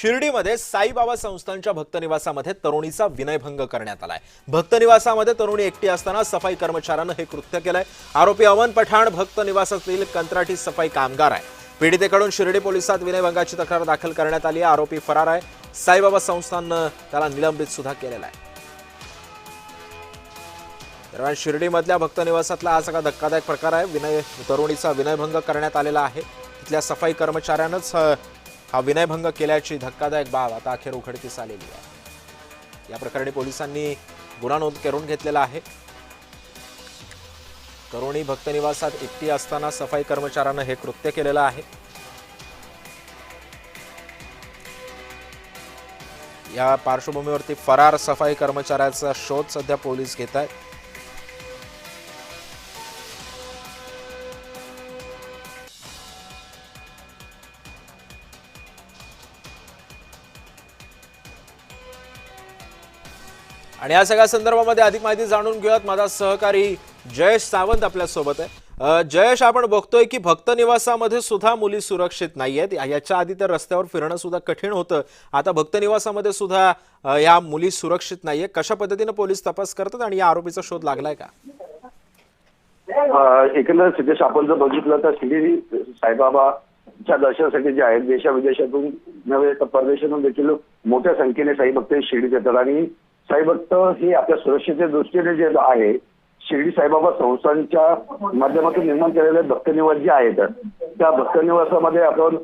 शिर्डीमध्ये साईबाबा संस्थानच्या भक्तनिवासामध्ये तरुणीचा विनयभंग करण्यात आलाय। भक्तनिवासामध्ये तरुणी एकटी असताना सफाई कर्मचाऱ्यानं हे कृत्य केलंय। आरोपी अमन पठाण भक्तनिवासातील कंत्राटी सफाई कामगार आहे। पीडितेकडून शिर्डी पोलिसात विनयभंगाची तक्रार दाखल करण्यात आली आहे। आरोपी फरार आहे। साईबाबा संस्थाननं त्याला निलंबित सुद्धा केलेलं आहे। दरम्यान शिर्डीमधल्या भक्तनिवासातला हा सगळा धक्कादायक प्रकार आहे। तरुणीचा विनयभंग करण्यात आलेला आहे। तिथल्या सफाई कर्मचाऱ्यानंच हा विनयभंग केल्याची धक्कादायक बाब आता अखेर उघडकीस आलेली आहे। या प्रकरणी पोलिसांनी गुन्हा नोंद करून घेतलेला आहे। तरुणी भक्तनिवासात एकटी असताना सफाई कर्मचाऱ्यानं हे कृत्य केलेलं आहे। या पार्श्वभूमीवरती फरार सफाई कर्मचाऱ्याचा शोध सध्या पोलीस घेत आहेत। आणि या सगळ्या संदर्भामध्ये अधिक माहिती जाणून घेऊयात। माझा सहकारी जयेश सावंत आपल्या सोबत आहे। जयेश, आपण बघतोय की भक्तनिवासामध्ये सुद्धा मुली सुरक्षित नाहीयेत। याच्या आधी तर रस्त्यावर फिरणं सुद्धा कठीण होतं, आता भक्तनिवासामध्ये सुद्धा या मुली सुरक्षित नाहीये। कशा पद्धतीने पोलीस तपास करतात आणि या आरोपीचा शोध लागलाय का? एकंदर सिद्धेश, आपण जर बघितलं तर शिर्डी साईबाबाच्या दर्शनासाठी जे आहेत देशाविदेशातून नव्हे तर परदेशातून देखील मोठ्या संख्येने साई भक्त शिर्डीत येतात आणि साई भक्त हे आपल्या सुरक्षेच्या दृष्टीने जे आहे शिर्डी साईबाबा संस्थांच्या माध्यमातून निर्माण केलेले भक्तनिवास जे आहेत त्या भक्तनिवासामध्ये आपण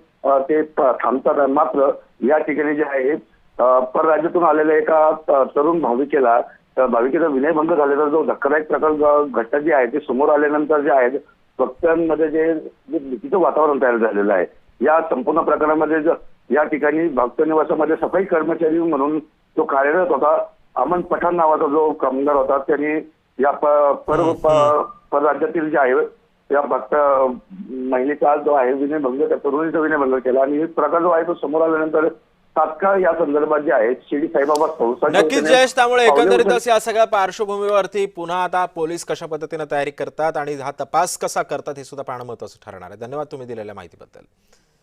ते थांबतात। मात्र या ठिकाणी जे आहे परराज्यातून आलेल्या एका तरुण भाविकेचा विनयभंग झालेला जो धक्कादायक प्रकार घटना जी आहे ते समोर आल्यानंतर जे आहेत भक्तांमध्ये जे भीतीचं वातावरण तयार झालेलं आहे। या संपूर्ण प्रकरणामध्ये या ठिकाणी भक्तनिवासामध्ये सफाई कर्मचारी म्हणून जो कार्यरत होता अमन पठाण नावाचा जो कामगार होता, त्यांनी या परराज्यातील जे आहे या भक्त महिलेचा जो आहे विनयभंग, त्या तरुणीचा विनयभंग केला आणि प्रकार जो आहे तो समोर आल्यानंतर तात्काळ या संदर्भात जे आहे शिर्डी साईबाबा संस्थान नक्कीच जयेश, त्यामुळे एकंदरीतच या सगळ्या पार्श्वभूमीवरती पुन्हा आता पोलीस कशा पद्धतीने तयारी करतात आणि हा तपास कसा करतात हे सुद्धा पाहणं महत्त्वाचं ठरणार आहे। धन्यवाद तुम्ही दिलेल्या माहितीबद्दल।